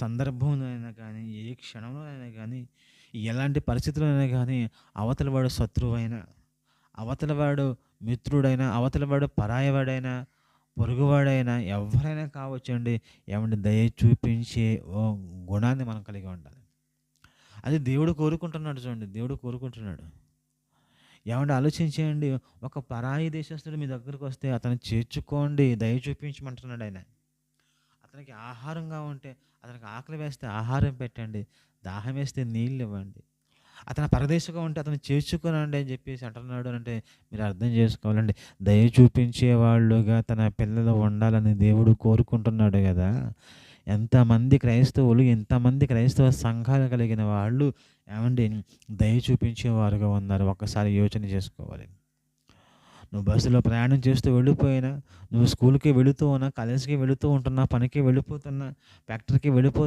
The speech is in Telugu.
సందర్భంలోనైనా కానీ, ఏ క్షణంలోనైనా కానీ, ఎలాంటి పరిస్థితుల్లోనైనా గానీ, అవతల వాడు శత్రువైనా, అవతల వాడు మిత్రుడైనా, అవతల వాడు పరాయివాడైనా, పొరుగువాడైనా ఎవ్వరైనా కావచ్చండి. ఏవండీ దయ చూపించే గుణాన్ని మనం కలిగి ఉండాలి. అది దేవుడు కోరుకుంటున్నాడు చూడండి. దేవుడు కోరుకుంటున్నాడు. ఏవండీ ఆలోచించేయండి. ఒక పరాయి దేశస్థుడు మీ దగ్గరకొస్తే అతన్ని చేర్చుకోండి. దయ చూపించమంటున్నాడాయన. అతనికి ఆహారంగా ఉంటే, అతనికి ఆకలి వేస్తే ఆహారం పెట్టండి. దాహం వేస్తే నీళ్ళివ్వండి. అతను పరదేశిగా ఉంటే అతన్ని చేర్చుకోనండి అని చెప్పేసి అంటున్నాడు అంటే మీరు అర్థం చేసుకోవాలండి. దయ చూపించేవాళ్ళుగా తన పిల్లలు ఉండాలని దేవుడు కోరుకుంటున్నాడు గదా! ఎంతమంది క్రైస్తవులు, ఎంతమంది క్రైస్తవ సంఘాలు కలిగిన వాళ్ళు ఏవండీ దయ చూపించేవారుగా ఉన్నారు. ఒక్కసారి యోచన చేసుకోవాలి. నువ్వు బస్సులో ప్రయాణం చేస్తూ వెళ్ళిపోయినా, నువ్వు స్కూల్‌కి వెళుతూ ఉన్నా, కాలేజ్‌కి వెళుతూ ఉంటున్నా, పనికి వెళ్ళిపోతున్నా, ఫ్యాక్టరీకి వెళ్ళిపో